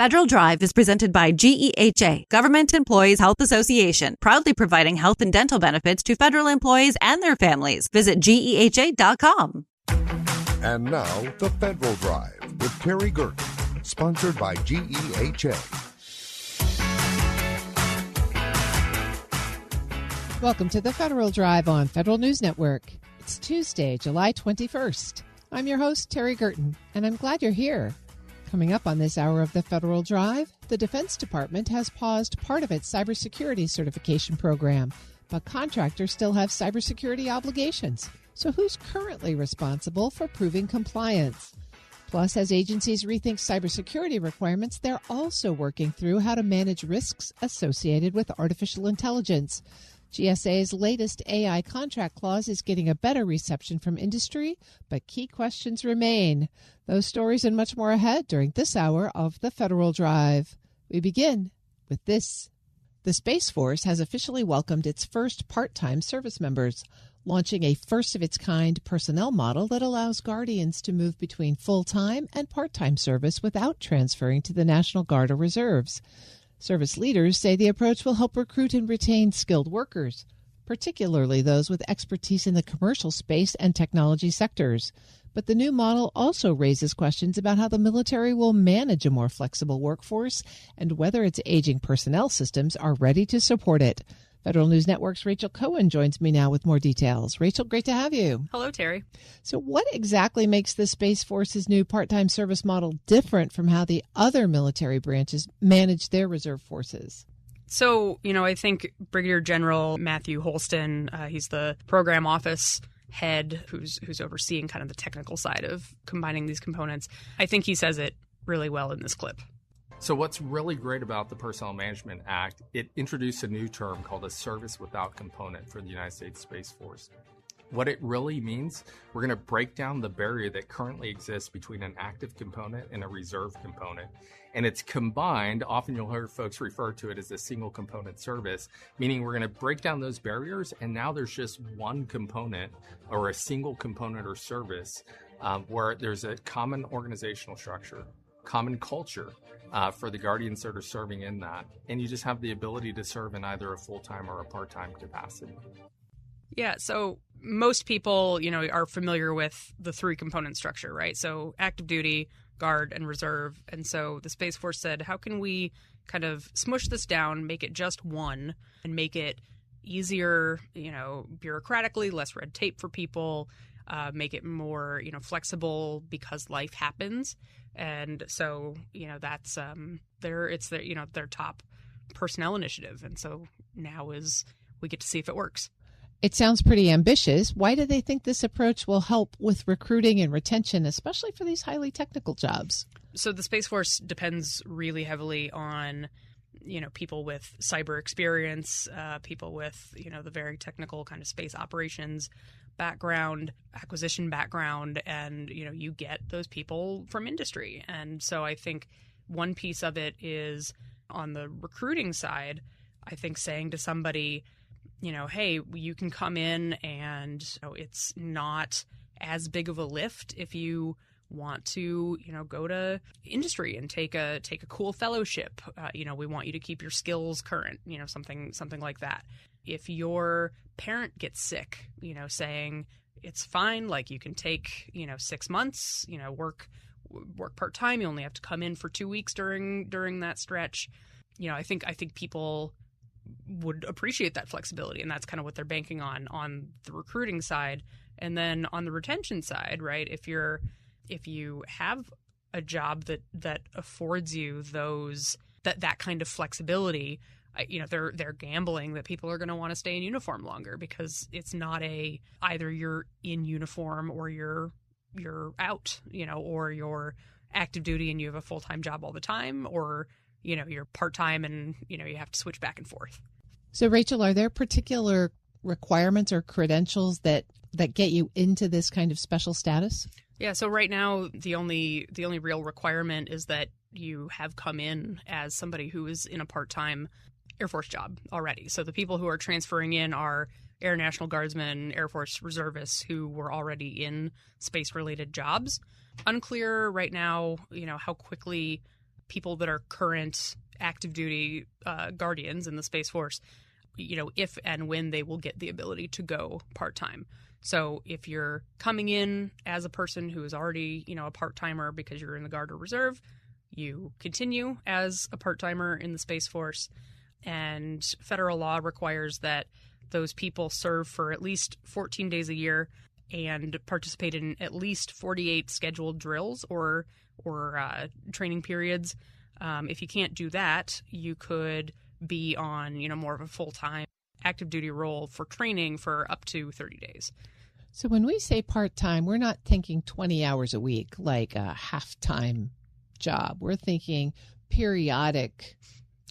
Federal Drive is presented by GEHA, Government Employees Health Association, proudly providing health and dental benefits to federal employees and their families. Visit GEHA.com. And now, the Federal Drive with Terry Gerton, sponsored by GEHA. Welcome to the Federal Drive on Federal News Network. It's Tuesday, July 21st. I'm your host, Terry Gerton, and I'm glad you're here. Coming up on this hour of the Federal Drive, the Defense Department has paused part of its cybersecurity certification program, but contractors still have cybersecurity obligations. So who's currently responsible for proving compliance? Plus, as agencies rethink cybersecurity requirements, they're also working through how to manage risks associated with artificial intelligence. GSA's latest AI contract clause is getting a better reception from industry, but key questions remain. Those stories and much more ahead during this hour of the Federal Drive. We begin with this. The Space Force has officially welcomed its first part-time service members, launching a first-of-its-kind personnel model that allows Guardians to move between full-time and part-time service without transferring to the National Guard or Reserves. Service leaders say the approach will help recruit and retain skilled workers, particularly those with expertise in the commercial space and technology sectors. But the new model also raises questions about how the military will manage a more flexible workforce and whether its aging personnel systems are ready to support it. Federal News Network's Rachel Cohen joins me now with more details. Rachel, great to have you. Hello, Terry. So what exactly makes the Space Force's new part-time service model different from how the other military branches manage their reserve forces? So, I think Brigadier General Matthew Holston, he's the program office head who's overseeing kind of the technical side of combining these components. I think he says it really well in this clip. So what's really great about the Personnel Management Act, it introduced a new term called a service without component for the United States Space Force. What it really means, we're going to break down the barrier that currently exists between an active component and a reserve component. And it's combined, often you'll hear folks refer to it as a single component service, meaning we're going to break down those barriers and now there's just one component or a single component or service where there's a common organizational structure, common culture, for the Guardians that are serving in that. And you just have the ability to serve in either a full-time or a part-time capacity. Yeah, so most people, are familiar with the three component structure, right? So active duty, Guard, and Reserve. And so the Space Force said, how can we kind of smush this down, make it just one, and make it easier, bureaucratically, less red tape for people, make it more, flexible because life happens. And so, that's their top personnel initiative. And so now we get to see if it works. It sounds pretty ambitious. Why do they think this approach will help with recruiting and retention, especially for these highly technical jobs? So the Space Force depends really heavily on, people with cyber experience, people with, the very technical kind of space operations background, acquisition background, and, you get those people from industry. And so I think one piece of it is on the recruiting side, I think saying to somebody, hey, you can come in and it's not as big of a lift if you want to, go to industry and take a cool fellowship. We want you to keep your skills current, something like that. If your parent gets sick, saying it's fine, like you can take, 6 months, work part-time. You only have to come in for 2 weeks during that stretch. I think people would appreciate that flexibility, and that's kind of what they're banking on the recruiting side. And then on the retention side, right, if you have a job that affords you that kind of flexibility, they're gambling that people are going to want to stay in uniform longer, because it's not either you're in uniform or you're out, or you're active duty and you have a full-time job all the time, or you're part-time and, you have to switch back and forth. So, Rachel, are there particular requirements or credentials that get you into this kind of special status? Yeah, so right now, the only real requirement is that you have come in as somebody who is in a part-time Air Force job already. So the people who are transferring in are Air National Guardsmen, Air Force reservists who were already in space-related jobs. Unclear right now, how quickly people that are current active duty guardians in the Space Force, if and when they will get the ability to go part-time. So if you're coming in as a person who is already, a part-timer because you're in the Guard or Reserve, you continue as a part-timer in the Space Force. And federal law requires that those people serve for at least 14 days a year and participate in at least 48 scheduled drills or training periods. If you can't do that, you could be on, more of a full-time active duty role for training for up to 30 days. So when we say part-time, we're not thinking 20 hours a week like a half-time job. We're thinking periodic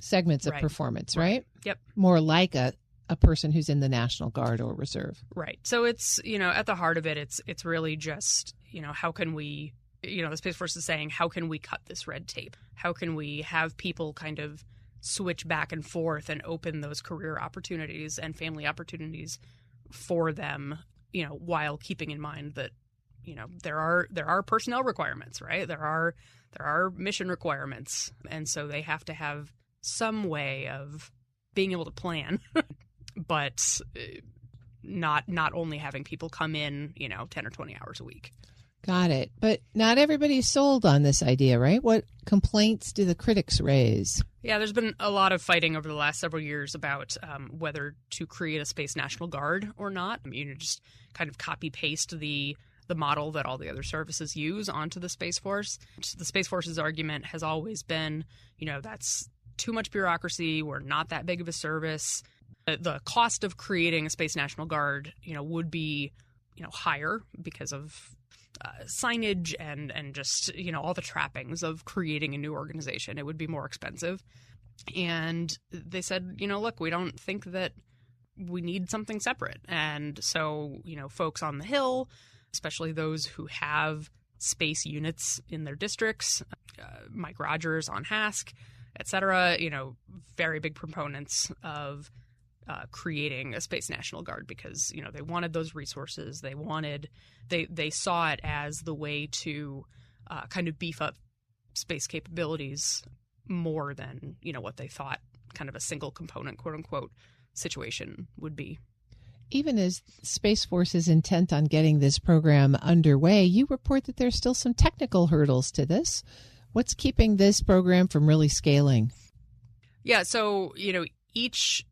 segments of performance, right? Yep. More like a person who's in the National Guard or Reserve. Right. So it's, at the heart of it, it's really just, how can we, the Space Force is saying, how can we cut this red tape? How can we have people kind of switch back and forth and open those career opportunities and family opportunities for them, while keeping in mind that, there are personnel requirements, right? There are mission requirements. And so they have to have some way of being able to plan, but not only having people come in, 10 or 20 hours a week. Got it. But not everybody's sold on this idea, right? What complaints do the critics raise? Yeah, there's been a lot of fighting over the last several years about whether to create a Space National Guard or not. Just kind of copy-paste the model that all the other services use onto the Space Force. The Space Force's argument has always been, that's too much bureaucracy. We're not that big of a service. The cost of creating a Space National Guard, would be, higher because of signage and just, all the trappings of creating a new organization. It would be more expensive. And they said, look, we don't think that we need something separate. And so, folks on the Hill, especially those who have space units in their districts, Mike Rogers on HASC, et cetera, very big proponents of creating a Space National Guard because, they wanted those resources. They saw it as the way to kind of beef up space capabilities more than, what they thought kind of a single component, quote unquote, situation would be. Even as Space Force is intent on getting this program underway, you report that there's still some technical hurdles to this. What's keeping this program from really scaling? Yeah, so, each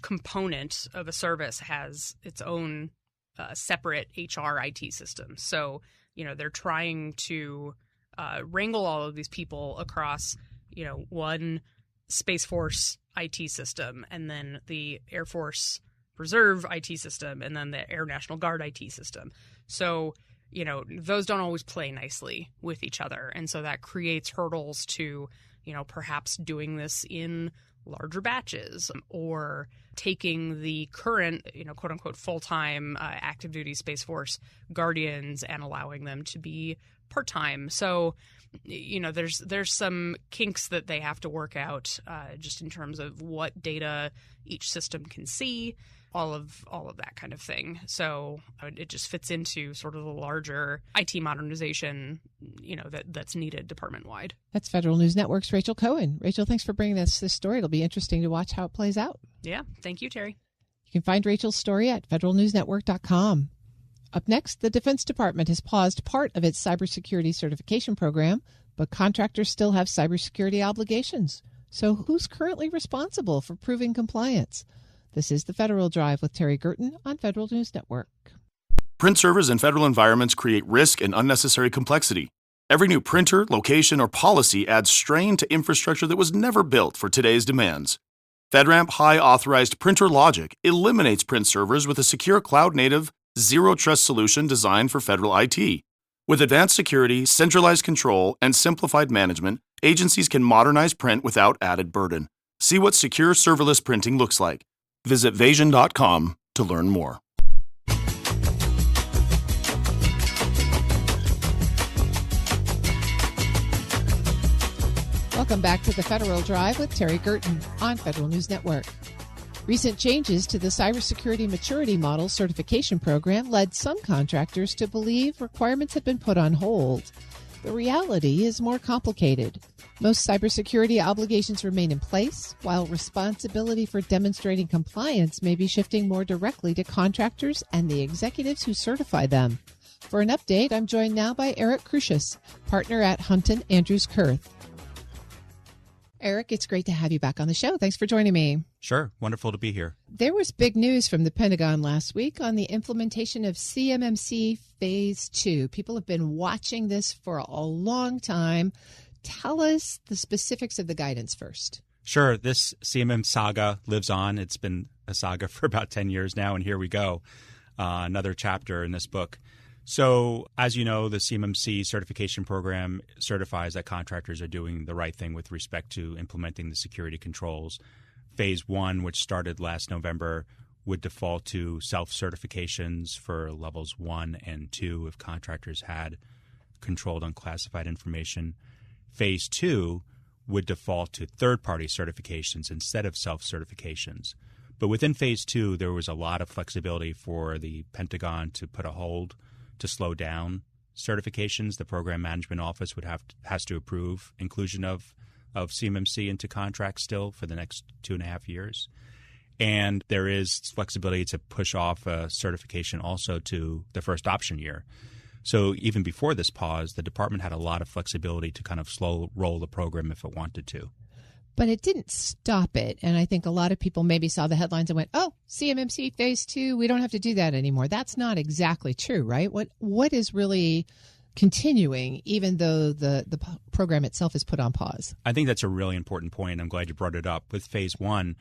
component of a service has its own separate HR IT system. So, they're trying to wrangle all of these people across, one Space Force IT system and then the Air Force Reserve IT system and then the Air National Guard IT system. So, those don't always play nicely with each other. And so that creates hurdles to, perhaps doing this in larger batches or taking the current, quote unquote, full-time active duty Space Force guardians and allowing them to be part-time. So, there's some kinks that they have to work out just in terms of what data each system can see, all of that kind of thing. So it just fits into sort of the larger IT modernization, that's needed department-wide. That's Federal News Network's Rachel Cohen. Rachel, thanks for bringing us this story. It'll be interesting to watch how it plays out. Yeah. Thank you, Terry. You can find Rachel's story at federalnewsnetwork.com. Up next, the Defense Department has paused part of its cybersecurity certification program, but contractors still have cybersecurity obligations. So who's currently responsible for proving compliance? This is the Federal Drive with Terry Gerton on Federal News Network. Print servers in federal environments create risk and unnecessary complexity. Every new printer, location, or policy adds strain to infrastructure that was never built for today's demands. FedRAMP High Authorized Printer Logic eliminates print servers with a secure cloud-native, zero-trust solution designed for federal IT. With advanced security, centralized control, and simplified management, agencies can modernize print without added burden. See what secure serverless printing looks like. Visit Vasion.com to learn more. Welcome back to the Federal Drive with Terry Gerton on Federal News Network. Recent changes to the Cybersecurity Maturity Model certification program led some contractors to believe requirements had been put on hold. The reality is more complicated. Most cybersecurity obligations remain in place, while responsibility for demonstrating compliance may be shifting more directly to contractors and the executives who certify them. For an update, I'm joined now by Eric Crucius, partner at Hunton Andrews Kurth. Eric, it's great to have you back on the show. Thanks for joining me. Sure. Wonderful to be here. There was big news from the Pentagon last week on the implementation of CMMC Phase 2. People have been watching this for a long time. Tell us the specifics of the guidance first. Sure. This CMM saga lives on. It's been a saga for about 10 years now, and here we go. Another chapter in this book. So, as you know, the CMMC certification program certifies that contractors are doing the right thing with respect to implementing the security controls. Phase 1, which started last November, would default to self-certifications for levels 1 and 2 if contractors had controlled unclassified information. Phase 2 would default to third-party certifications instead of self-certifications. But within Phase 2, there was a lot of flexibility for the Pentagon to put a hold to slow down certifications. The Program Management Office has to approve inclusion of CMMC into contracts still for the next 2.5 years. And there is flexibility to push off a certification also to the first option year. So even before this pause, the department had a lot of flexibility to kind of slow roll the program if it wanted to. But it didn't stop it. And I think a lot of people maybe saw the headlines and went, oh, CMMC Phase 2, we don't have to do that anymore. That's not exactly true, right? What is really continuing, even though the program itself is put on pause? I think that's a really important point. I'm glad you brought it up. With Phase 1,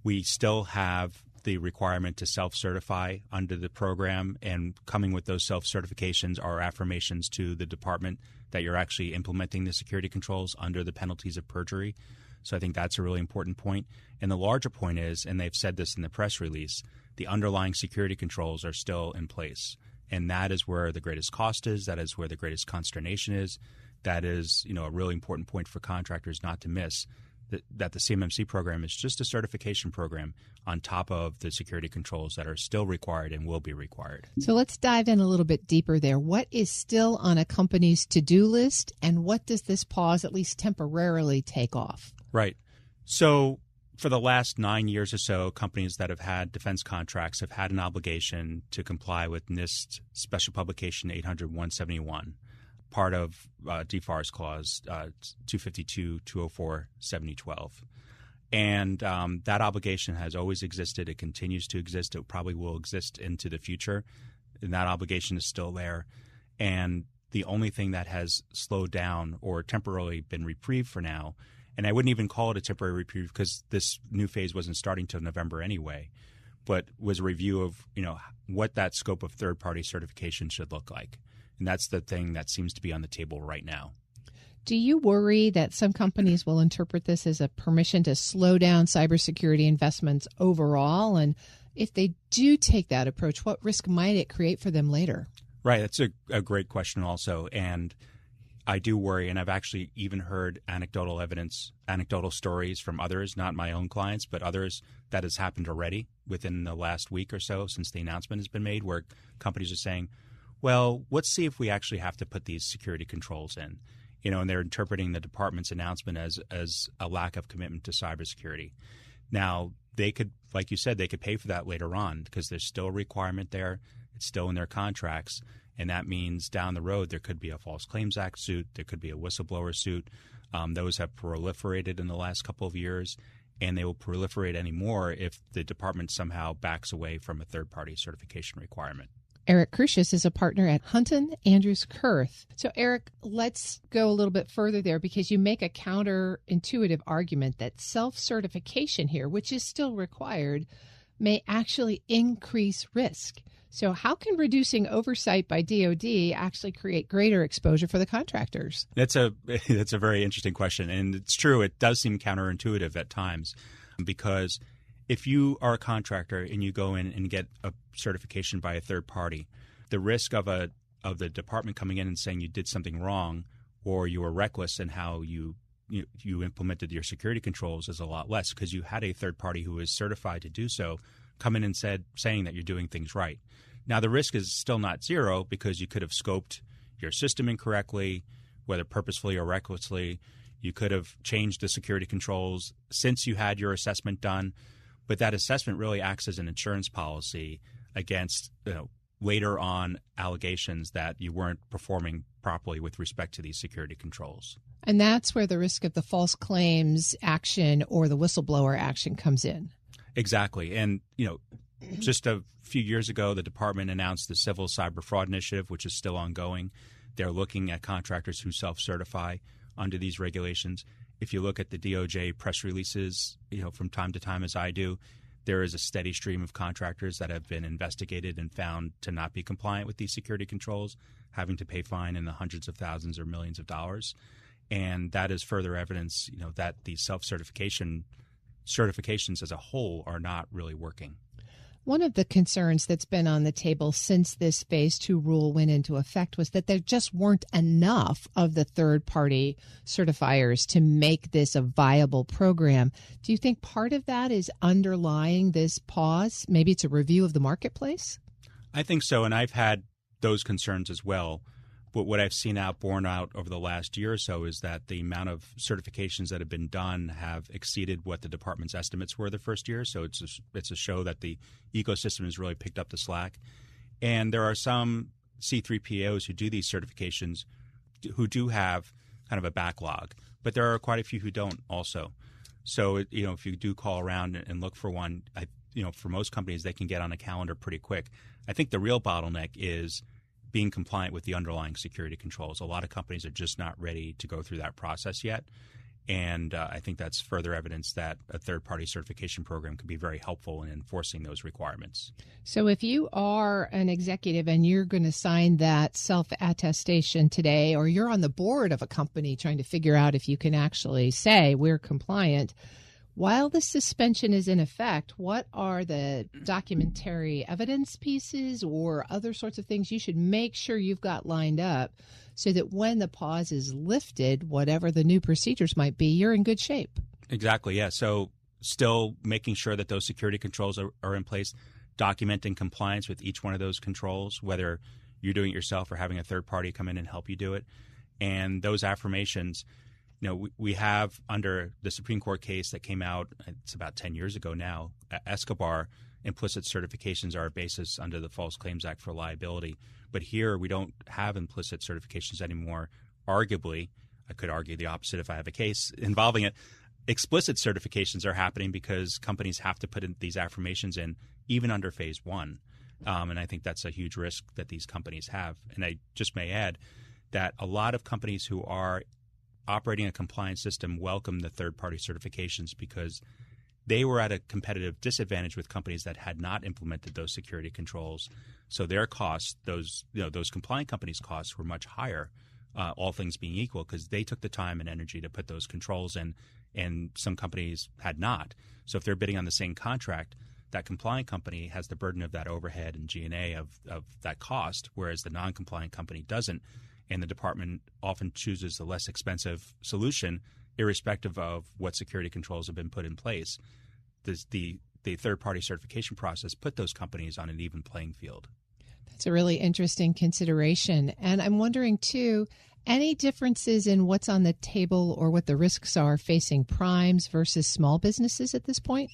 we still have the requirement to self-certify under the program, and coming with those self-certifications are affirmations to the department that you're actually implementing the security controls under the penalties of perjury. So I think that's a really important point. And the larger point is, and they've said this in the press release, the underlying security controls are still in place. And that is where the greatest cost is. That is where the greatest consternation is. That is, a really important point for contractors not to miss, that the CMMC program is just a certification program on top of the security controls that are still required and will be required. So let's dive in a little bit deeper there. What is still on a company's to-do list, and what does this pause at least temporarily take off? Right. So for the last 9 years or so, companies that have had defense contracts have had an obligation to comply with NIST Special Publication 800-171. Part of DFARS Clause 252, 204, 7012. And that obligation has always existed. It continues to exist. It probably will exist into the future. And that obligation is still there. And the only thing that has slowed down or temporarily been reprieved for now, and I wouldn't even call it a temporary reprieve because this new phase wasn't starting till November anyway, but was a review of what that scope of third-party certification should look like. And that's the thing that seems to be on the table right now. Do you worry that some companies will interpret this as a permission to slow down cybersecurity investments overall? And if they do take that approach, what risk might it create for them later? Right. That's a great question also. And I do worry, and I've actually even heard anecdotal stories from others, not my own clients, but others, that has happened already within the last week or so since the announcement has been made, where companies are saying, well, let's see if we actually have to put these security controls in, and they're interpreting the department's announcement as a lack of commitment to cybersecurity. Now, they could, like you said, they could pay for that later on because there's still a requirement there. It's still in their contracts. And that means down the road, there could be a False Claims Act suit. There could be a whistleblower suit. Those have proliferated in the last couple of years, and they will proliferate any more if the department somehow backs away from a third-party certification requirement. Eric Crucius is a partner at Hunton Andrews Kurth. So, Eric, let's go a little bit further there because you make a counterintuitive argument that self-certification here, which is still required, may actually increase risk. So how can reducing oversight by DoD actually create greater exposure for the contractors? That's a very interesting question. And it's true. It does seem counterintuitive at times because if you are a contractor and you go in and get a certification by a third party, the risk of the department coming in and saying you did something wrong or you were reckless in how you implemented your security controls is a lot less because you had a third party who is certified to do so come in and saying that you're doing things right. Now, the risk is still not zero because you could have scoped your system incorrectly. whether purposefully or recklessly. You could have changed the security controls since you had your assessment done, but that assessment really acts as an insurance policy against later on allegations that you weren't performing properly with respect to these security controls. And that's where the risk of the false claims action or the whistleblower action comes in. Exactly. And, just a few years ago, the department announced the Civil Cyber Fraud Initiative, which is still ongoing. They're looking at contractors who self-certify under these regulations. If you look at the DOJ press releases, from time to time, as I do, there is a steady stream of contractors that have been investigated and found to not be compliant with these security controls, having to pay fine in the hundreds of thousands or millions of dollars. And that is further evidence, that these certifications as a whole are not really working. One of the concerns that's been on the table since this Phase 2 rule went into effect was that there just weren't enough of the third-party certifiers to make this a viable program. Do you think part of that is underlying this pause? Maybe it's a review of the marketplace? I think so, and I've had those concerns as well. But what I've seen borne out over the last year or so is that the amount of certifications that have been done have exceeded what the department's estimates were the first year. So it's a show that the ecosystem has really picked up the slack. And there are some C3PAOs who do these certifications who do have kind of a backlog, but there are quite a few who don't also. So, if you do call around and look for one, for most companies, they can get on a calendar pretty quick. I think the real bottleneck is being compliant with the underlying security controls. A lot of companies are just not ready to go through that process yet. And I think that's further evidence that a third-party certification program could be very helpful in enforcing those requirements. So if you are an executive and you're going to sign that self-attestation today, or you're on the board of a company trying to figure out if you can actually say we're compliant, while the suspension is in effect, what are the documentary evidence pieces or other sorts of things you should make sure you've got lined up so that when the pause is lifted, whatever the new procedures might be, you're in good shape? Exactly, yeah. So still making sure that those security controls are in place, documenting compliance with each one of those controls, whether you're doing it yourself or having a third party come in and help you do it. And those affirmations, we have, under the Supreme Court case that came out, it's about 10 years ago now, Escobar, implicit certifications are a basis under the False Claims Act for liability. But here we don't have implicit certifications anymore. Arguably, I could argue the opposite if I have a case involving it. Explicit certifications are happening because companies have to put in these affirmations in even under Phase 1. And I think that's a huge risk that these companies have. And I just may add that a lot of companies who are operating a compliance system welcome the third-party certifications because they were at a competitive disadvantage with companies that had not implemented those security controls. So their costs, those compliant companies' costs, were much higher, all things being equal, because they took the time and energy to put those controls in, and some companies had not. So if they're bidding on the same contract, that compliant company has the burden of that overhead and G&A of that cost, whereas the non-compliant company doesn't. And the department often chooses the less expensive solution, irrespective of what security controls have been put in place. The third-party certification process put those companies on an even playing field. That's a really interesting consideration. And I'm wondering, too, any differences in what's on the table or what the risks are facing primes versus small businesses at this point?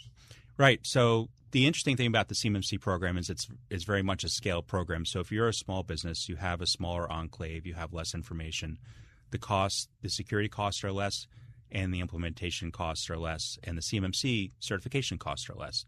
Right. So the interesting thing about the CMMC program is it's very much a scale program. So if you're a small business, you have a smaller enclave, you have less information. The security costs are less, and the implementation costs are less, and the CMMC certification costs are less.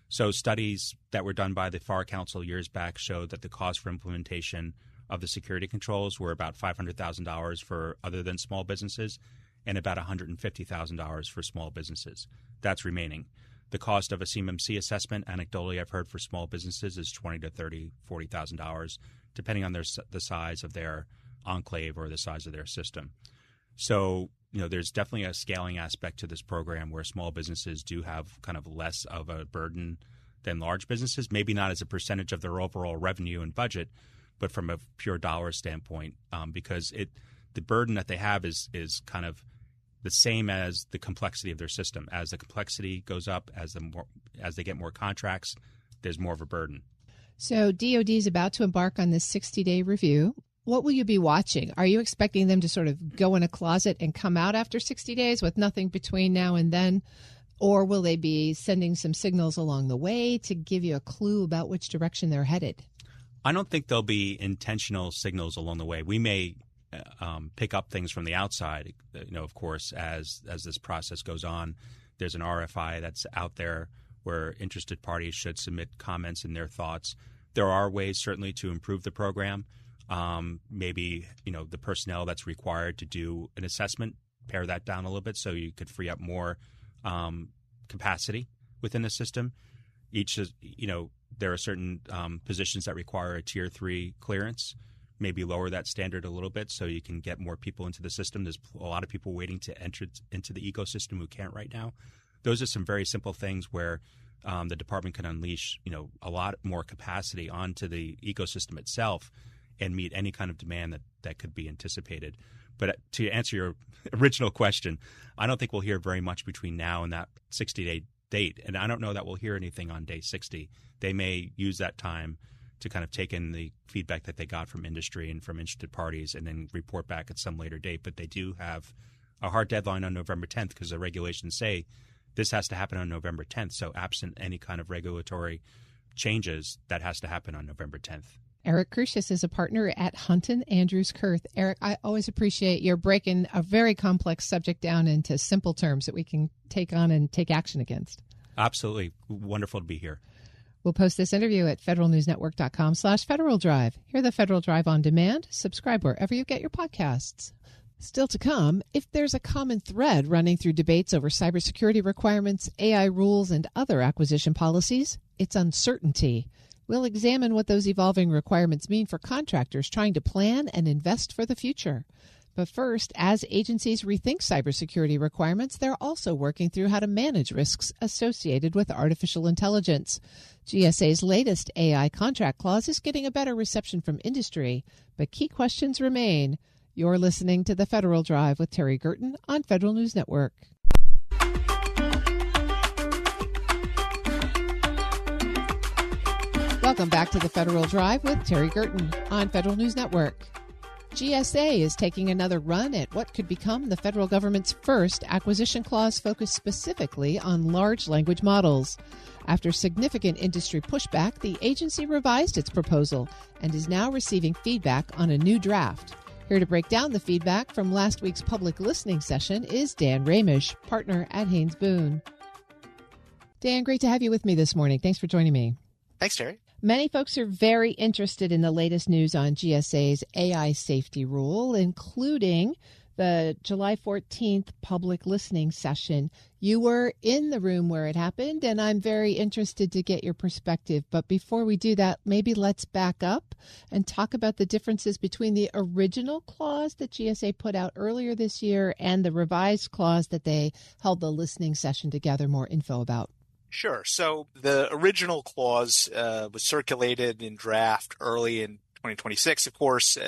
So studies that were done by the FAR Council years back showed that the cost for implementation of the security controls were about $500,000 for other than small businesses, and about $150,000 for small businesses. That's remaining. The cost of a CMMC assessment, anecdotally, I've heard for small businesses is $20,000 to $30,000, $40,000, depending on the size of their enclave or the size of their system. So, there's definitely a scaling aspect to this program where small businesses do have kind of less of a burden than large businesses, maybe not as a percentage of their overall revenue and budget, but from a pure dollar standpoint, because the burden that they have is kind of the same as the complexity of their system. As the complexity goes up, as they get more contracts, there's more of a burden. So DOD is about to embark on this 60-day review. What will you be watching? Are you expecting them to sort of go in a closet and come out after 60 days with nothing between now and then? Or will they be sending some signals along the way to give you a clue about which direction they're headed? I don't think there'll be intentional signals along the way. We may pick up things from the outside, of course, as this process goes on. There's an RFI that's out there where interested parties should submit comments and their thoughts. There are ways certainly to improve the program. Maybe, the personnel that's required to do an assessment, pare that down a little bit so you could free up more capacity within the system. There are certain positions that require a Tier 3 clearance. Maybe lower that standard a little bit so you can get more people into the system. There's a lot of people waiting to enter into the ecosystem who can't right now. Those are some very simple things where the department can unleash, a lot more capacity onto the ecosystem itself and meet any kind of demand that could be anticipated. But to answer your original question, I don't think we'll hear very much between now and that 60-day date. And I don't know that we'll hear anything on day 60. They may use that time to kind of take in the feedback that they got from industry and from interested parties and then report back at some later date. But they do have a hard deadline on November 10th because the regulations say this has to happen on November 10th. So absent any kind of regulatory changes, that has to happen on November 10th. Eric Crucius is a partner at Hunton Andrews Kurth. Eric, I always appreciate your breaking a very complex subject down into simple terms that we can take on and take action against. Absolutely. Wonderful to be here. We'll post this interview at federalnewsnetwork.com/Federal Drive. Hear the Federal Drive on demand. Subscribe wherever you get your podcasts. Still to come, if there's a common thread running through debates over cybersecurity requirements, AI rules, and other acquisition policies, it's uncertainty. We'll examine what those evolving requirements mean for contractors trying to plan and invest for the future. But first, as agencies rethink cybersecurity requirements, they're also working through how to manage risks associated with artificial intelligence. GSA's latest AI contract clause is getting a better reception from industry, but key questions remain. You're listening to The Federal Drive with Terry Gerton on Federal News Network. Welcome back to The Federal Drive with Terry Gerton on Federal News Network. GSA is taking another run at what could become the federal government's first acquisition clause focused specifically on large language models. After significant industry pushback, the agency revised its proposal and is now receiving feedback on a new draft. Here to break down the feedback from last week's public listening session is Dan Ramish, partner at Haynes Boone. Dan, great to have you with me this morning. Thanks for joining me. Thanks, Terry. Many folks are very interested in the latest news on GSA's AI safety rule, including the July 14th public listening session. You were in the room where it happened, and I'm very interested to get your perspective. But before we do that, maybe let's back up and talk about the differences between the original clause that GSA put out earlier this year and the revised clause that they held the listening session to gather more info about. Sure. So the original clause was circulated in draft early in 2026, of course,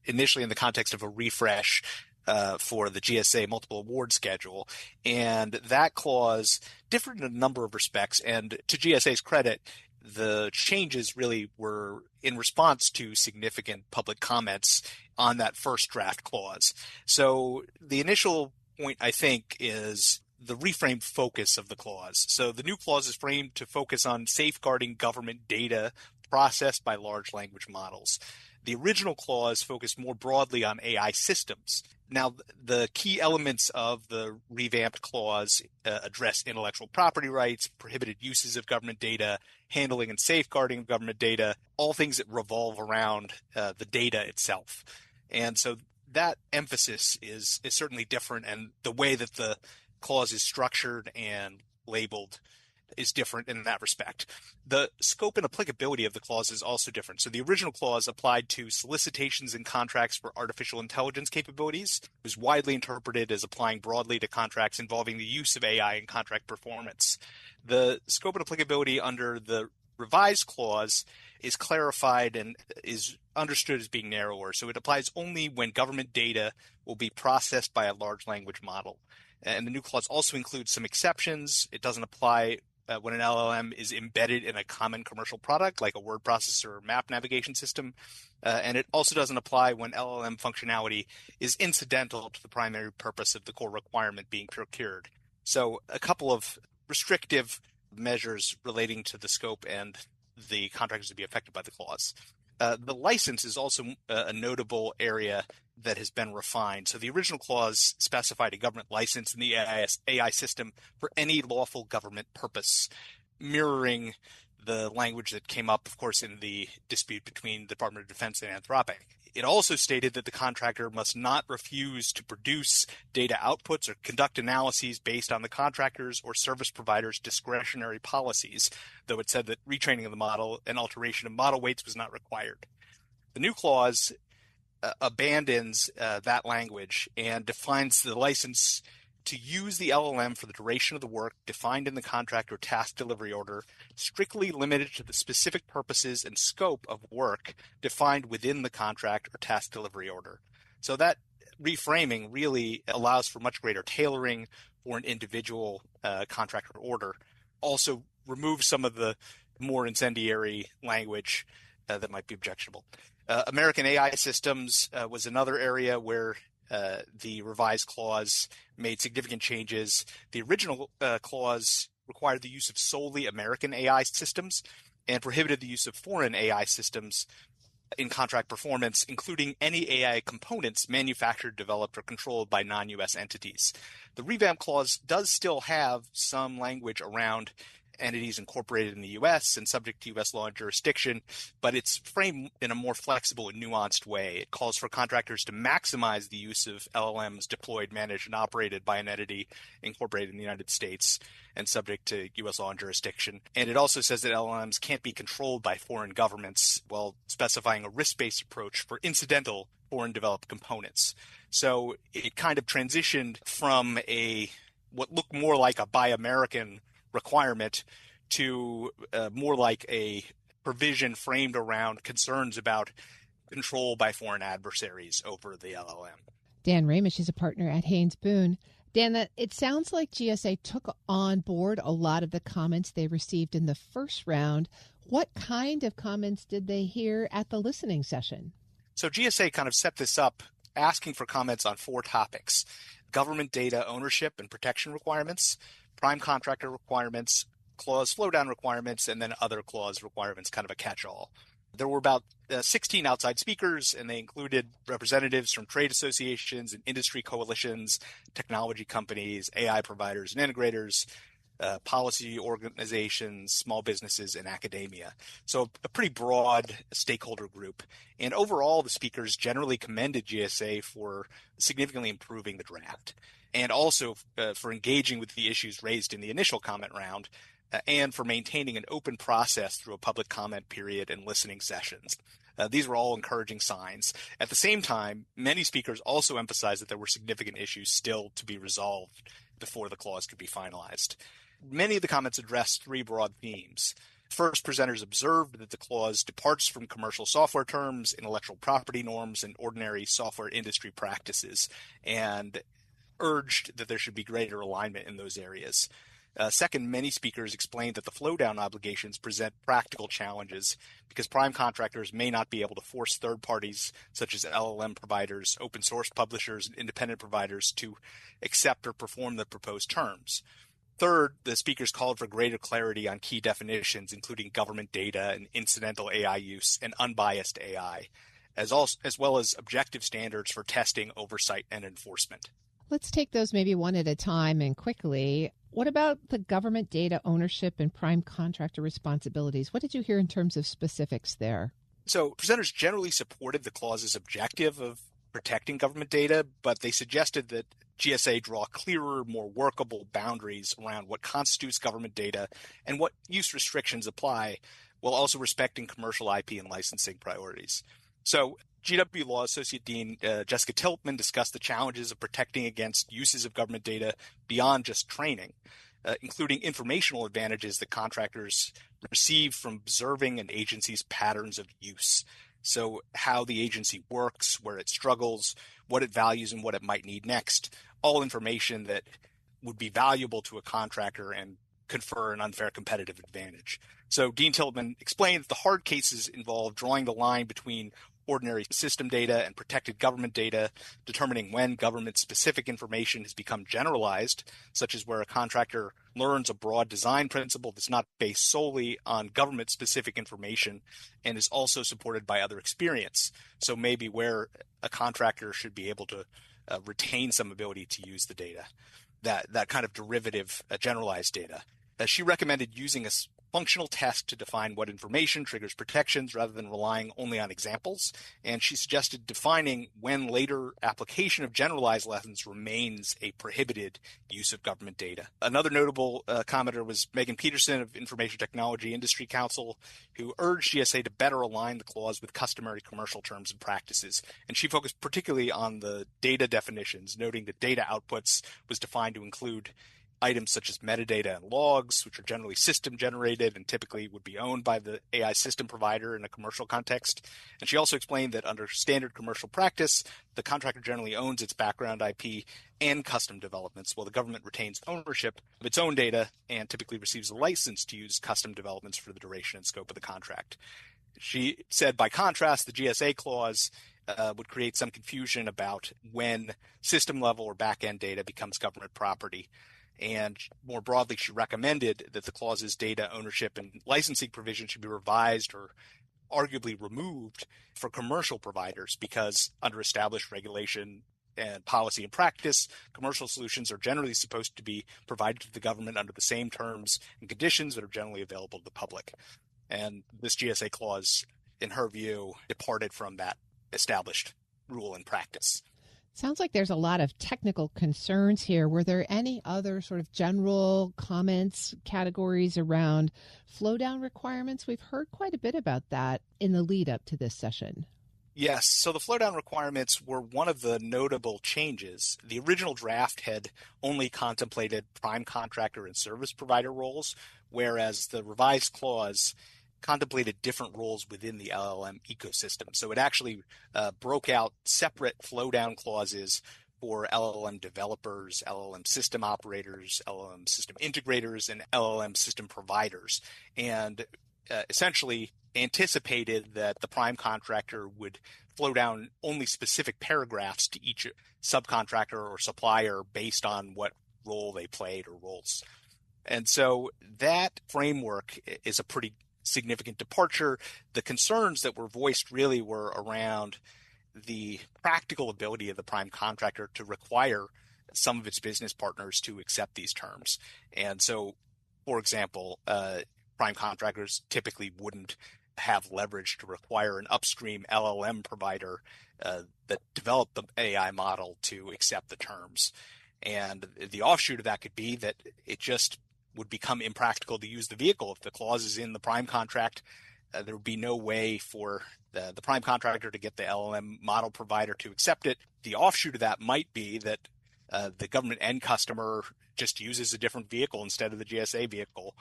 initially in the context of a refresh for the GSA multiple award schedule. And that clause differed in a number of respects. And to GSA's credit, the changes really were in response to significant public comments on that first draft clause. So the initial point, I think, is the reframed focus of the clause. So the new clause is framed to focus on safeguarding government data processed by large language models. The original clause focused more broadly on AI systems. Now, the key elements of the revamped clause address intellectual property rights, prohibited uses of government data, handling and safeguarding of government data, all things that revolve around the data itself. And so that emphasis is certainly different, and the way that the clause is structured and labeled is different in that respect. The scope and applicability of the clause is also different. So the original clause applied to solicitations and contracts for artificial intelligence capabilities. It was widely interpreted as applying broadly to contracts involving the use of AI in contract performance. The scope and applicability under the revised clause is clarified and is understood as being narrower. So it applies only when government data will be processed by a large language model. And the new clause also includes some exceptions. It doesn't apply when an LLM is embedded in a common commercial product like a word processor or map navigation system. And it also doesn't apply when LLM functionality is incidental to the primary purpose of the core requirement being procured. So a couple of restrictive measures relating to the scope and the contractors to be affected by the clause. The license is also a notable area that has been refined. So the original clause specified a government license in the AI system for any lawful government purpose, mirroring the language that came up, of course, in the dispute between the Department of Defense and Anthropic. It also stated that the contractor must not refuse to produce data outputs or conduct analyses based on the contractor's or service provider's discretionary policies, though it said that retraining of the model and alteration of model weights was not required. The new clause abandons that language and defines the license to use the LLM for the duration of the work defined in the contract or task delivery order, strictly limited to the specific purposes and scope of work defined within the contract or task delivery order. So that reframing really allows for much greater tailoring for an individual contract or order. Also removes some of the more incendiary language that might be objectionable. American AI systems was another area where the revised clause made significant changes. The original clause required the use of solely American AI systems and prohibited the use of foreign AI systems in contract performance, including any AI components manufactured, developed, or controlled by non-U.S. entities. The revamp clause does still have some language around entities incorporated in the U.S. and subject to U.S. law and jurisdiction, but it's framed in a more flexible and nuanced way. It calls for contractors to maximize the use of LLMs deployed, managed, and operated by an entity incorporated in the United States and subject to U.S. law and jurisdiction. And it also says that LLMs can't be controlled by foreign governments, while specifying a risk-based approach for incidental foreign developed components. So it kind of transitioned from what looked more like a Buy American requirement to more like a provision framed around concerns about control by foreign adversaries over the LLM. Dan Ramish is a partner at Haynes Boone. Dan, it sounds like GSA took on board a lot of the comments they received in the first round. What kind of comments did they hear at the listening session? So GSA kind of set this up asking for comments on 4 topics: government data ownership and protection requirements, prime contractor requirements, clause slowdown requirements, and then other clause requirements, kind of a catch-all. There were about 16 outside speakers, and they included representatives from trade associations and industry coalitions, technology companies, AI providers and integrators, policy organizations, small businesses, and academia. So a pretty broad stakeholder group. And overall, the speakers generally commended GSA for significantly improving the draft, and also for engaging with the issues raised in the initial comment round, and for maintaining an open process through a public comment period and listening sessions. These were all encouraging signs. At the same time, many speakers also emphasized that there were significant issues still to be resolved before the clause could be finalized. Many of the comments addressed 3 broad themes. First, presenters observed that the clause departs from commercial software terms, intellectual property norms, and ordinary software industry practices, and urged that there should be greater alignment in those areas. Second, many speakers explained that the flow-down obligations present practical challenges because prime contractors may not be able to force third parties, such as LLM providers, open source publishers, and independent providers to accept or perform the proposed terms. Third, the speakers called for greater clarity on key definitions, including government data and incidental AI use and unbiased AI, as well as objective standards for testing, oversight, and enforcement. Let's take those maybe one at a time and quickly. What about the government data ownership and prime contractor responsibilities? What did you hear in terms of specifics there? So presenters generally supported the clause's objective of protecting government data, but they suggested that GSA draw clearer, more workable boundaries around what constitutes government data and what use restrictions apply, while also respecting commercial IP and licensing priorities. So GW Law Associate Dean Jessica Tiltman discussed the challenges of protecting against uses of government data beyond just training, including informational advantages that contractors receive from observing an agency's patterns of use. So how the agency works, where it struggles, what it values, and what it might need next, all information that would be valuable to a contractor and confer an unfair competitive advantage. So Dean Tiltman explained that the hard cases involve drawing the line between ordinary system data and protected government data, determining when government-specific information has become generalized, such as where a contractor learns a broad design principle that's not based solely on government-specific information and is also supported by other experience. So maybe where a contractor should be able to retain some ability to use the data, that kind of derivative generalized data. She recommended using a functional test to define what information triggers protections rather than relying only on examples. And she suggested defining when later application of generalized lessons remains a prohibited use of government data. Another notable commenter was Megan Peterson of Information Technology Industry Council, who urged GSA to better align the clause with customary commercial terms and practices. And she focused particularly on the data definitions, noting that data outputs was defined to include items such as metadata and logs, which are generally system generated and typically would be owned by the AI system provider in a commercial context. And she also explained that under standard commercial practice, the contractor generally owns its background IP and custom developments, while the government retains ownership of its own data and typically receives a license to use custom developments for the duration and scope of the contract. She said, by contrast, the GSA clause would create some confusion about when system level or back-end data becomes government property. And more broadly, she recommended that the clause's data ownership and licensing provision should be revised or arguably removed for commercial providers, because under established regulation and policy and practice, commercial solutions are generally supposed to be provided to the government under the same terms and conditions that are generally available to the public. And this GSA clause, in her view, departed from that established rule and practice. Sounds like there's a lot of technical concerns here. Were there any other sort of general comments, categories around flow down requirements? We've heard quite a bit about that in the lead up to this session. Yes, so the flow down requirements were one of the notable changes. The original draft had only contemplated prime contractor and service provider roles, whereas the revised clause contemplated different roles within the LLM ecosystem. So it actually broke out separate flow down clauses for LLM developers, LLM system operators, LLM system integrators, and LLM system providers, and essentially anticipated that the prime contractor would flow down only specific paragraphs to each subcontractor or supplier based on what role they played or roles. And so that framework is a pretty significant departure. The concerns that were voiced really were around the practical ability of the prime contractor to require some of its business partners to accept these terms. And so, for example, prime contractors typically wouldn't have leverage to require an upstream LLM provider that developed the AI model to accept the terms. And the offshoot of that could be that it just would become impractical to use the vehicle. If the clause is in the prime contract, there would be no way for the prime contractor to get the LLM model provider to accept it. The offshoot of that might be that the government end customer just uses a different vehicle instead of the GSA vehicle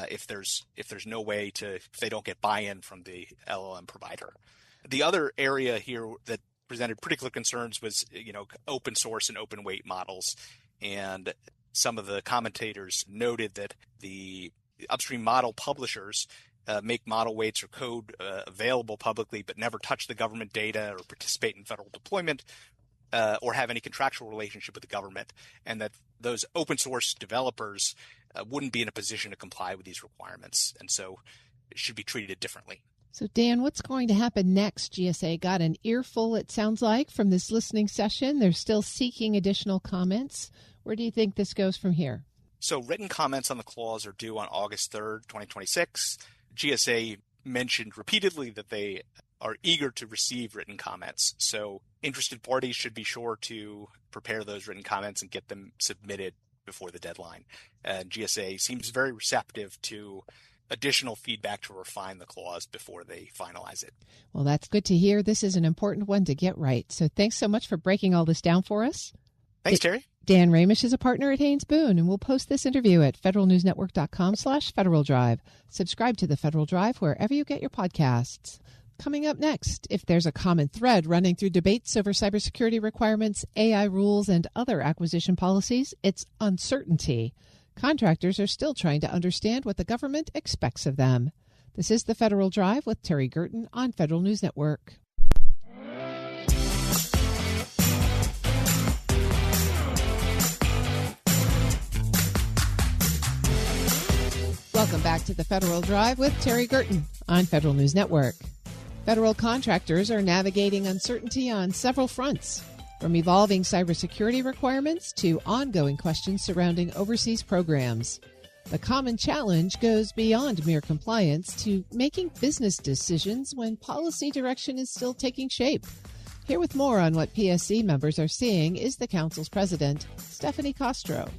if there's no way to, if they don't get buy-in from the LLM provider. The other area here that presented particular concerns was, open source and open weight models. And some of the commentators noted that the upstream model publishers make model weights or code available publicly, but never touch the government data or participate in federal deployment or have any contractual relationship with the government, and that those open source developers wouldn't be in a position to comply with these requirements, and so it should be treated differently. So, Dan, what's going to happen next? GSA got an earful, it sounds like, from this listening session. They're still seeking additional comments. Where do you think this goes from here? So written comments on the clause are due on August 3rd, 2026. GSA mentioned repeatedly that they are eager to receive written comments. So interested parties should be sure to prepare those written comments and get them submitted before the deadline. And GSA seems very receptive to additional feedback to refine the clause before they finalize it. Well, that's good to hear. This is an important one to get right. So thanks so much for breaking all this down for us. Thanks, Terry. Dan Ramish is a partner at Haynes Boone, and we'll post this interview at federalnewsnetwork.com/Federal Drive. Subscribe to the Federal Drive wherever you get your podcasts. Coming up next, if there's a common thread running through debates over cybersecurity requirements, AI rules, and other acquisition policies, it's uncertainty. Contractors are still trying to understand what the government expects of them. This is the Federal Drive with Terry Gerton on Federal News Network. Welcome back to the Federal Drive with Terry Gerton on Federal News Network. Federal contractors are navigating uncertainty on several fronts, from evolving cybersecurity requirements to ongoing questions surrounding overseas programs. The common challenge goes beyond mere compliance to making business decisions when policy direction is still taking shape. Here with more on what PSC members are seeing is the Council's president, Stephanie Castro.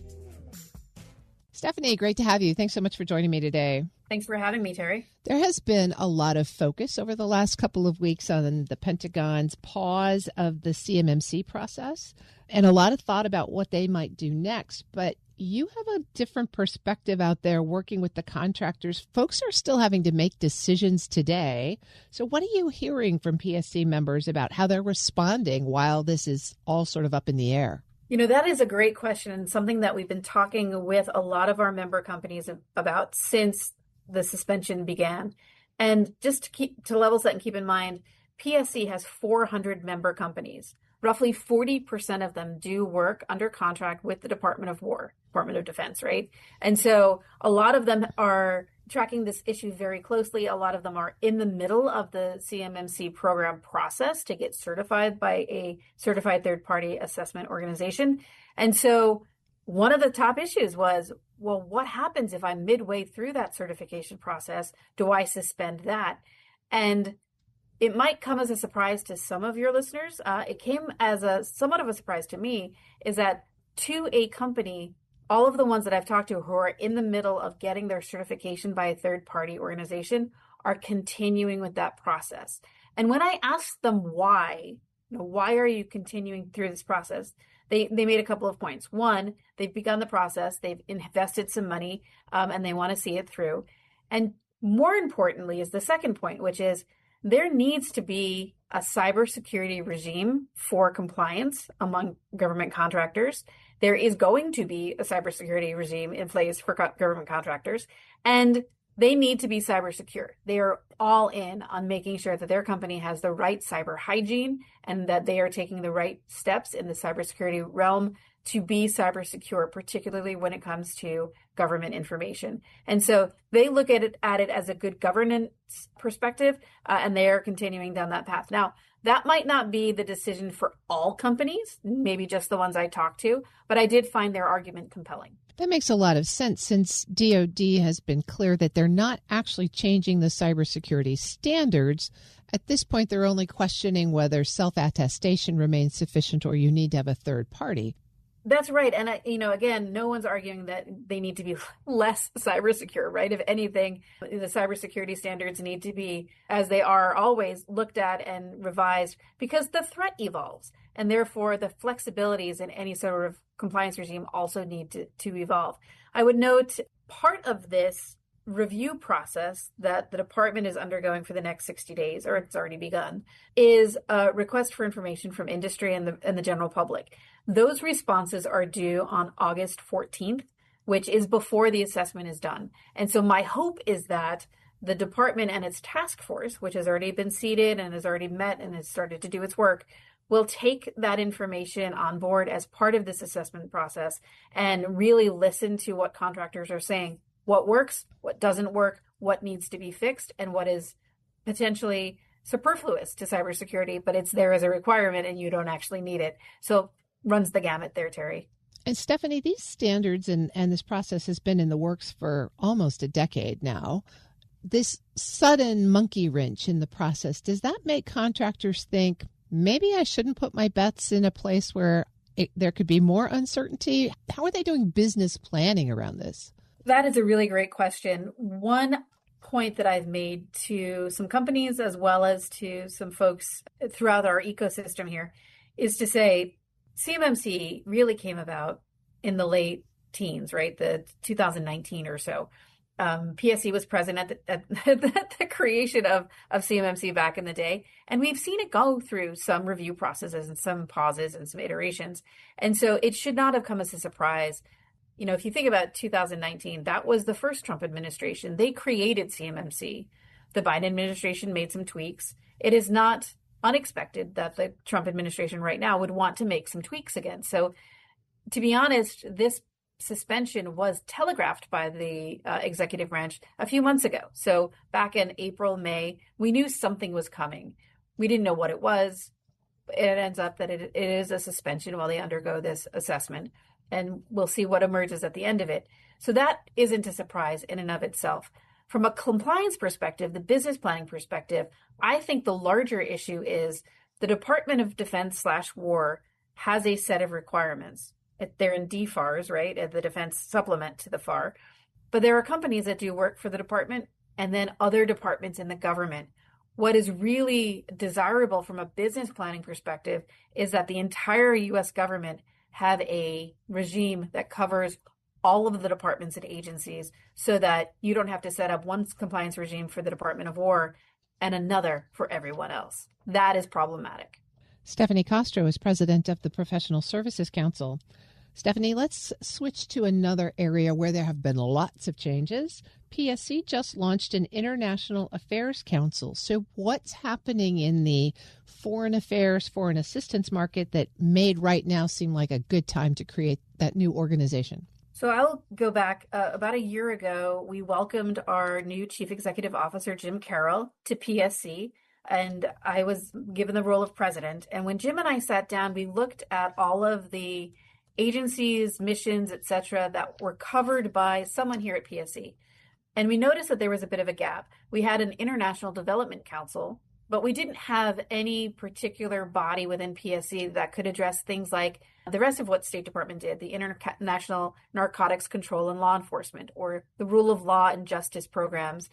Stephanie, great to have you. Thanks so much for joining me today. Thanks for having me, Terry. There has been a lot of focus over the last couple of weeks on the Pentagon's pause of the CMMC process and a lot of thought about what they might do next. But you have a different perspective out there working with the contractors. Folks are still having to make decisions today. So what are you hearing from PSC members about how they're responding while this is all sort of up in the air? You know, that is a great question and something that we've been talking with a lot of our member companies about since the suspension began. And just to level set and keep in mind, PSC has 400 member companies. Roughly 40% of them do work under contract with the Department of Defense, right? And so a lot of them are tracking this issue very closely. A lot of them are in the middle of the CMMC program process to get certified by a certified third-party assessment organization. And so one of the top issues was, well, what happens if I'm midway through that certification process? Do I suspend that? And it might come as a surprise to some of your listeners. It came as somewhat of a surprise to me, is that to a company, all of the ones that I've talked to who are in the middle of getting their certification by a third-party organization are continuing with that process. And when I asked them why are you continuing through this process, they made a couple of points. One, they've begun the process, they've invested some money, and they want to see it through. And more importantly is the second point, which is there needs to be a cybersecurity regime for compliance among government contractors. There is going to be a cybersecurity regime in place for government contractors, and they need to be cyber secure. They are all in on making sure that their company has the right cyber hygiene and that they are taking the right steps in the cybersecurity realm to be cyber secure, particularly when it comes to government information. And so they look at it as a good governance perspective, and they are continuing down that path. Now, that might not be the decision for all companies, maybe just the ones I talked to, but I did find their argument compelling. That makes a lot of sense since DoD has been clear that they're not actually changing the cybersecurity standards. At this point, they're only questioning whether self-attestation remains sufficient or you need to have a third party. That's right. And, again, no one's arguing that they need to be less cyber secure, right? If anything, the cybersecurity standards need to be, as they are always, looked at and revised because the threat evolves. And therefore, the flexibilities in any sort of compliance regime also need to evolve. I would note part of this review process that the department is undergoing for the next 60 days, or it's already begun, is a request for information from industry and the general public. Those responses are due on August 14th, which is before the assessment is done. And so my hope is that the department and its task force, which has already been seated and has already met and has started to do its work, will take that information on board as part of this assessment process and really listen to what contractors are saying. What works, what doesn't work, what needs to be fixed, and what is potentially superfluous to cybersecurity, but it's there as a requirement and you don't actually need it. So runs the gamut there, Terry. And Stephanie, these standards and this process has been in the works for almost a decade now. This sudden monkey wrench in the process, does that make contractors think, maybe I shouldn't put my bets in a place where there could be more uncertainty? How are they doing business planning around this? That is a really great question. One point that I've made to some companies as well as to some folks throughout our ecosystem here is to say CMMC really came about in the late teens, right? The 2019 or so. PSC was present at the creation of CMMC back in the day. And we've seen it go through some review processes and some pauses and some iterations. And so it should not have come as a surprise if you think about 2019, that was the first Trump administration. They created CMMC. The Biden administration made some tweaks. It is not unexpected that the Trump administration right now would want to make some tweaks again. So to be honest, this suspension was telegraphed by the executive branch a few months ago. So back in April, May, we knew something was coming. We didn't know what it was. It ends up that it is a suspension while they undergo this assessment, and we'll see what emerges at the end of it. So that isn't a surprise in and of itself. From a compliance perspective, the business planning perspective, I think the larger issue is the Department of Defense/War has a set of requirements. They're in DFARS, right, at the defense supplement to the FAR. But there are companies that do work for the department and then other departments in the government. What is really desirable from a business planning perspective is that the entire U.S. government have a regime that covers all of the departments and agencies so that you don't have to set up one compliance regime for the Department of War and another for everyone else. That is problematic. Stephanie Castro is president of the Professional Services Council. Stephanie, let's switch to another area where there have been lots of changes. PSC just launched an International Affairs Council. So what's happening in the foreign affairs, foreign assistance market that made right now seem like a good time to create that new organization? So I'll go back about a year ago, we welcomed our new Chief Executive Officer, Jim Carroll, to PSC. And I was given the role of president. And when Jim and I sat down, we looked at all of the agencies, missions, et cetera, that were covered by someone here at PSC. And we noticed that there was a bit of a gap. We had an International Development Council, but we didn't have any particular body within PSC that could address things like the rest of what State Department did, the International Narcotics Control and Law Enforcement, or the rule of law and justice programs.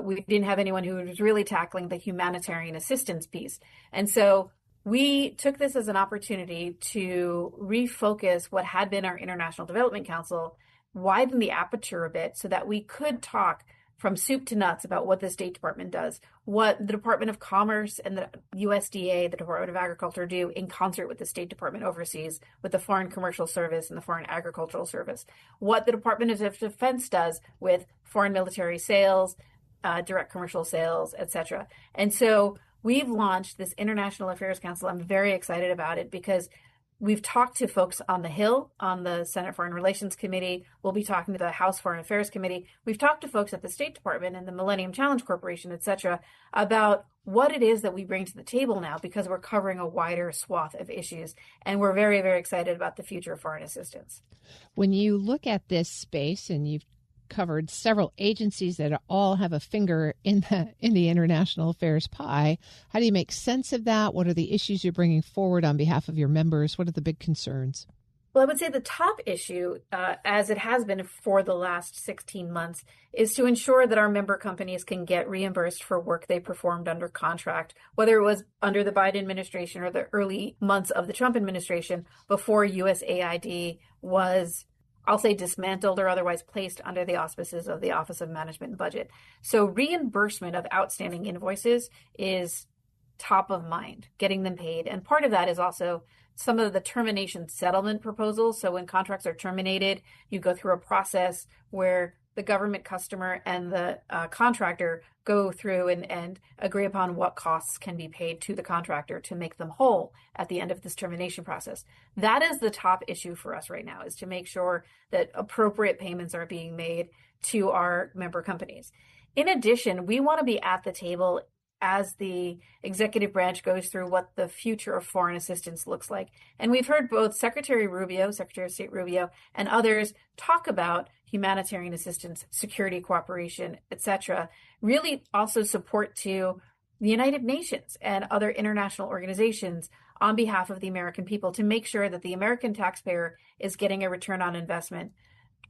We didn't have anyone who was really tackling the humanitarian assistance piece. And so we took this as an opportunity to refocus what had been our International Development Council, widen the aperture a bit so that we could talk from soup to nuts about what the State Department does, what the Department of Commerce and the USDA, the Department of Agriculture, do in concert with the State Department overseas, with the Foreign Commercial Service and the Foreign Agricultural Service, what the Department of Defense does with foreign military sales, direct commercial sales, etc. And so we've launched this International Affairs Council. I'm very excited about it because we've talked to folks on the Hill, on the Senate Foreign Relations Committee. We'll be talking to the House Foreign Affairs Committee. We've talked to folks at the State Department and the Millennium Challenge Corporation, et cetera, about what it is that we bring to the table now because we're covering a wider swath of issues. And we're very, very excited about the future of foreign assistance. When you look at this space, and you've covered several agencies that all have a finger in the international affairs pie, how do you make sense of that? What are the issues you're bringing forward on behalf of your members? What are the big concerns? Well, I would say the top issue, as it has been for the last 16 months, is to ensure that our member companies can get reimbursed for work they performed under contract, whether it was under the Biden administration or the early months of the Trump administration before USAID was, I'll say, dismantled or otherwise placed under the auspices of the Office of Management and Budget. So reimbursement of outstanding invoices is top of mind, getting them paid. And part of that is also some of the termination settlement proposals. So when contracts are terminated, you go through a process where the government customer and the contractor go through and agree upon what costs can be paid to the contractor to make them whole at the end of this termination process. That is the top issue for us right now, is to make sure that appropriate payments are being made to our member companies. In addition, we want to be at the table as the executive branch goes through what the future of foreign assistance looks like. And we've heard both Secretary of State Rubio, and others talk about humanitarian assistance, security cooperation, etc., really also support to the United Nations and other international organizations on behalf of the American people to make sure that the American taxpayer is getting a return on investment.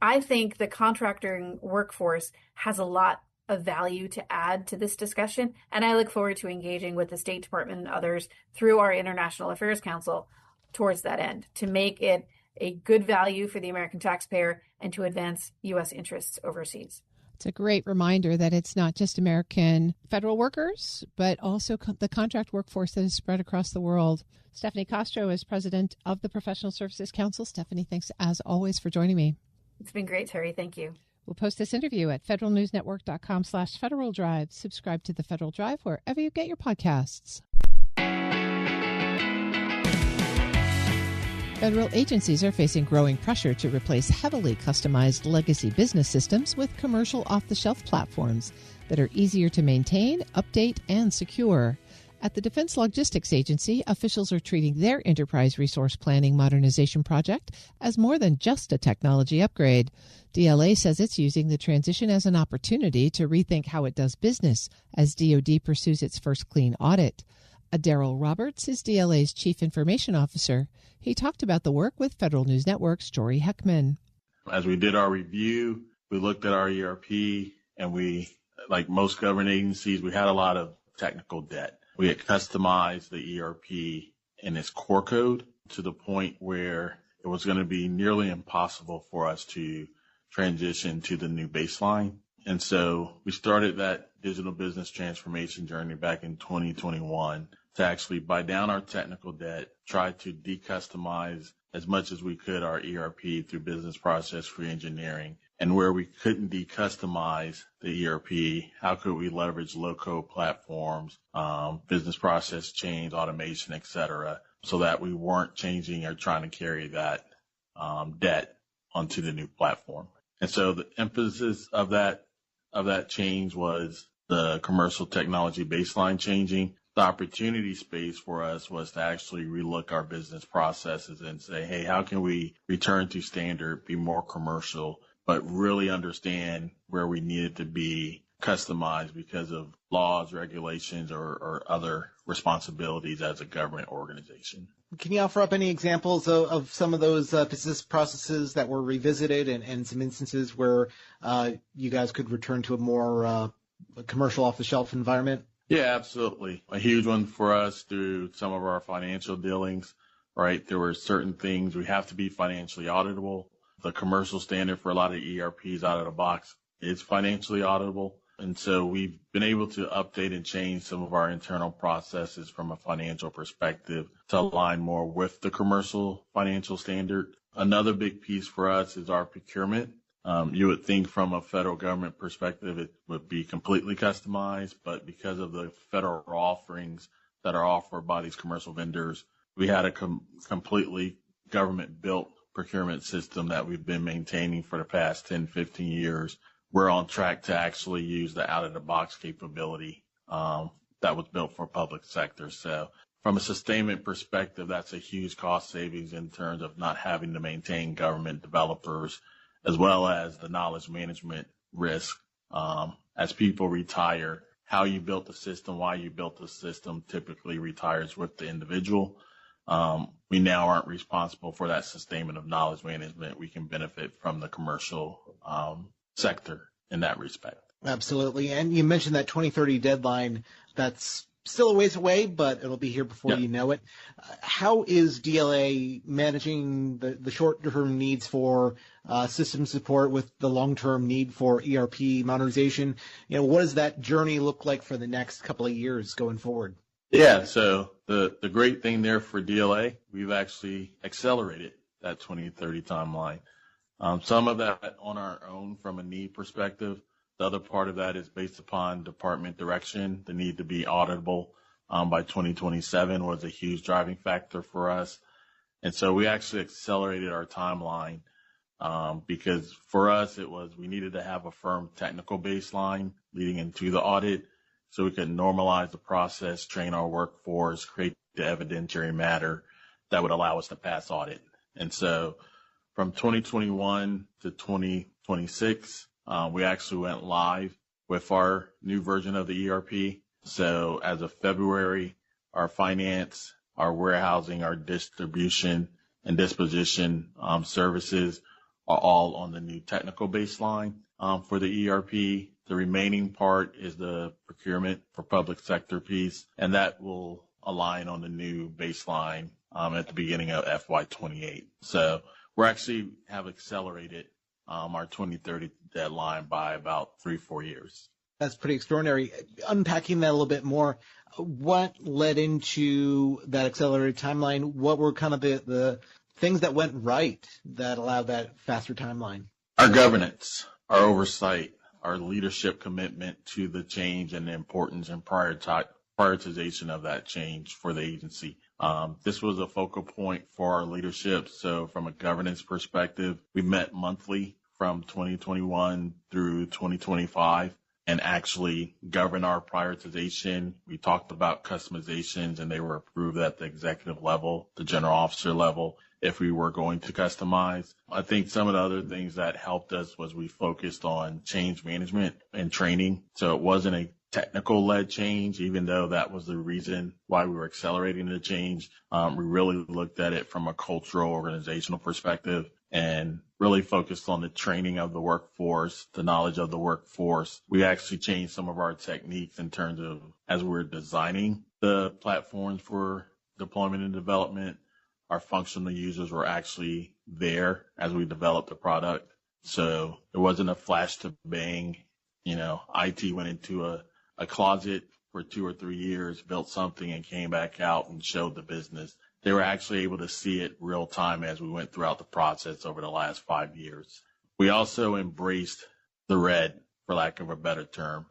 I think the contracting workforce has a lot of value to add to this discussion, and I look forward to engaging with the State Department and others through our International Affairs Council towards that end, to make it a good value for the American taxpayer and to advance U.S. interests overseas. It's a great reminder that it's not just American federal workers, but also the contract workforce that is spread across the world. Stephanie Castro is president of the Professional Services Council. Stephanie, thanks as always for joining me. It's been great, Terry. Thank you. We'll post this interview at federalnewsnetwork.com/Federal Drive. Subscribe to the Federal Drive wherever you get your podcasts. Federal agencies are facing growing pressure to replace heavily customized legacy business systems with commercial off-the-shelf platforms that are easier to maintain, update, and secure. At the Defense Logistics Agency, officials are treating their enterprise resource planning modernization project as more than just a technology upgrade. DLA says it's using the transition as an opportunity to rethink how it does business as DoD pursues its first clean audit. Daryl Roberts is DLA's Chief Information Officer. He talked about the work with Federal News Network's Jory Heckman. As we did our review, we looked at our ERP, and we, like most government agencies, we had a lot of technical debt. We had customized the ERP in its core code to the point where it was going to be nearly impossible for us to transition to the new baseline. And so we started that digital business transformation journey back in 2021 to actually buy down our technical debt, try to decustomize as much as we could our ERP through business process reengineering. And where we couldn't decustomize the ERP, how could we leverage low-code platforms, business process change, automation, et cetera, so that we weren't changing or trying to carry that debt onto the new platform. And so the emphasis of that change was the commercial technology baseline changing. The opportunity space for us was to actually relook our business processes and say, hey, how can we return to standard, be more commercial, but really understand where we needed to be customized because of laws, regulations, or other responsibilities as a government organization. Can you offer up any examples of some of those business processes that were revisited and some instances where you guys could return to a more commercial off-the-shelf environment? Yeah, absolutely. A huge one for us through some of our financial dealings, right? There were certain things we have to be financially auditable. The commercial standard for a lot of ERPs out of the box is financially auditable. And so we've been able to update and change some of our internal processes from a financial perspective to align more with the commercial financial standard. Another big piece for us is our procurement. You would think from a federal government perspective it would be completely customized, but because of the federal offerings that are offered by these commercial vendors, we had a completely government-built procurement system that we've been maintaining for the past 10, 15 years. We're on track to actually use the out-of-the-box capability that was built for public sector. So from a sustainment perspective, that's a huge cost savings in terms of not having to maintain government developers, as well as the knowledge management risk. As people retire, how you built the system, why you built the system typically retires with the individual. We now aren't responsible for that sustainment of knowledge management. We can benefit from the commercial sector in that respect. Absolutely. And you mentioned that 2030 deadline. That's still a ways away, but it'll be here before you know it. How is DLA managing the short-term needs for system support with the long-term need for ERP modernization? What does that journey look like for the next couple of years going forward? Yeah, so the great thing there for DLA, we've actually accelerated that 2030 timeline. Some of that on our own from a need perspective. The other part of that is based upon department direction. The need to be auditable by 2027 was a huge driving factor for us. And so we actually accelerated our timeline because for us we needed to have a firm technical baseline leading into the audit so we could normalize the process, train our workforce, create the evidentiary matter that would allow us to pass audit. And so from 2021 to 2026, we actually went live with our new version of the ERP. So as of February, our finance, our warehousing, our distribution and disposition services are all on the new technical baseline for the ERP. The remaining part is the procurement for public sector piece, and that will align on the new baseline at the beginning of FY28. So we actually have accelerated our 2030 deadline by about 3-4 years. That's pretty extraordinary. Unpacking that a little bit more, what led into that accelerated timeline? What were kind of the things that went right that allowed that faster timeline? Our governance, our oversight, our leadership commitment to the change and the importance and prioritization of that change for the agency. This was a focal point for our leadership. So from a governance perspective, we met monthly from 2021 through 2025 and actually govern our prioritization. We talked about customizations, and they were approved at the executive level, the general officer level, if we were going to customize. I think some of the other things that helped us was we focused on change management and training. So it wasn't a technical-led change, even though that was the reason why we were accelerating the change. We really looked at it from a cultural, organizational perspective and really focused on the training of the workforce, the knowledge of the workforce. We actually changed some of our techniques in terms of as we were designing the platforms for deployment and development, our functional users were actually there as we developed the product. So it wasn't a flash to bang, IT went into a closet for 2 or 3 years, built something and came back out and showed the business. They were actually able to see it real time as we went throughout the process over the last 5 years. We also embraced the red, for lack of a better term.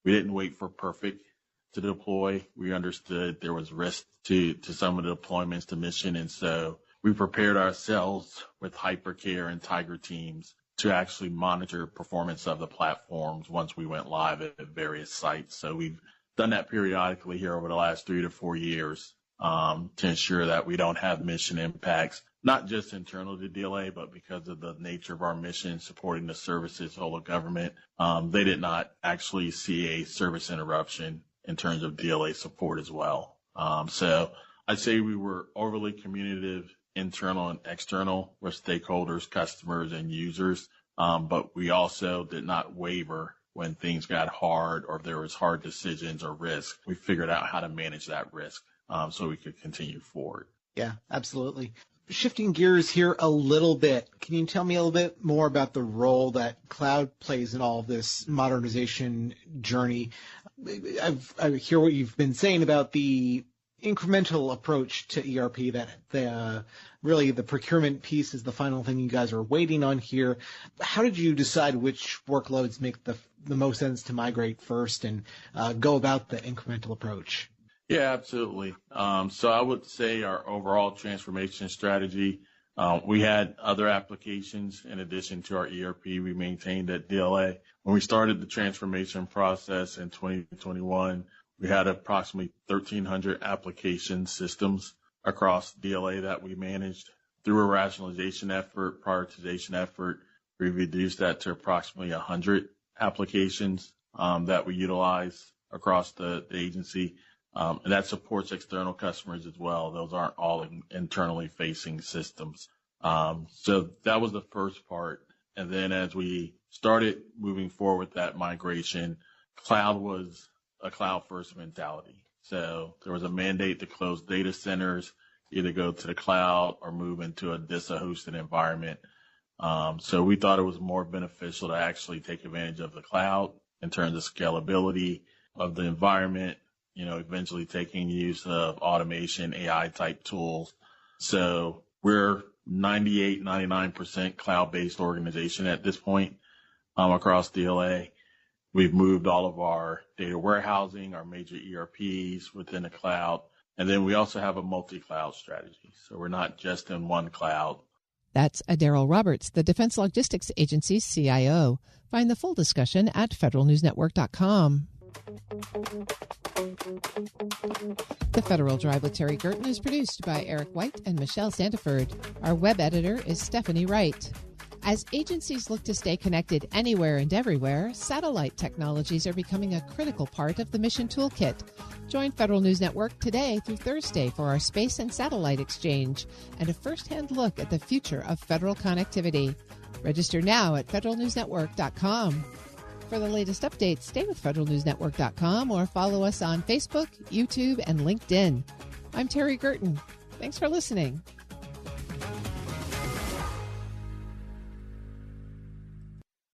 We didn't wait for perfect to deploy. We understood there was risk to some of the deployments to mission. And so we prepared ourselves with hypercare and Tiger teams to actually monitor performance of the platforms once we went live at various sites. So we've done that periodically here over the last 3 to 4 years to ensure that we don't have mission impacts, not just internal to DLA, but because of the nature of our mission supporting the services whole of government. They did not actually see a service interruption in terms of DLA support as well. So I'd say we were overly communicative, internal and external with stakeholders, customers, and users. But we also did not waver when things got hard or if there was hard decisions or risk. We figured out how to manage that risk so we could continue forward. Yeah, absolutely. Shifting gears here a little bit, can you tell me a little bit more about the role that cloud plays in all of this modernization journey? I hear what you've been saying about the incremental approach to ERP, that really the procurement piece is the final thing you guys are waiting on here. How did you decide which workloads make the most sense to migrate first and go about the incremental approach? Yeah, absolutely. So I would say our overall transformation strategy, we had other applications in addition to our ERP we maintained at DLA. When we started the transformation process in 2021, we had approximately 1,300 application systems across DLA that we managed. Through a rationalization effort, prioritization effort, we reduced that to approximately 100 applications that we utilize across the agency. And that supports external customers as well. Those aren't all internally facing systems. So that was the first part. And then as we started moving forward with that migration, cloud was a cloud-first mentality. So there was a mandate to close data centers, either go to the cloud or move into a DISA-hosted environment. So we thought it was more beneficial to actually take advantage of the cloud in terms of scalability of the environment, eventually taking use of automation, AI-type tools. So we're 98, 99% cloud-based organization at this point across DLA. We've moved all of our data warehousing, our major ERPs within the cloud. And then we also have a multi-cloud strategy. So we're not just in one cloud. That's Daryl Roberts, the Defense Logistics Agency's CIO. Find the full discussion at federalnewsnetwork.com. The Federal Drive with Terry Gerton is produced by Eric White and Michelle Sandiford. Our web editor is Stephanie Wright. As agencies look to stay connected anywhere and everywhere, satellite technologies are becoming a critical part of the mission toolkit. Join Federal News Network today through Thursday for our Space and Satellite Exchange and a first-hand look at the future of federal connectivity. Register now at federalnewsnetwork.com. For the latest updates, stay with federalnewsnetwork.com or follow us on Facebook, YouTube, and LinkedIn. I'm Terry Gerton. Thanks for listening.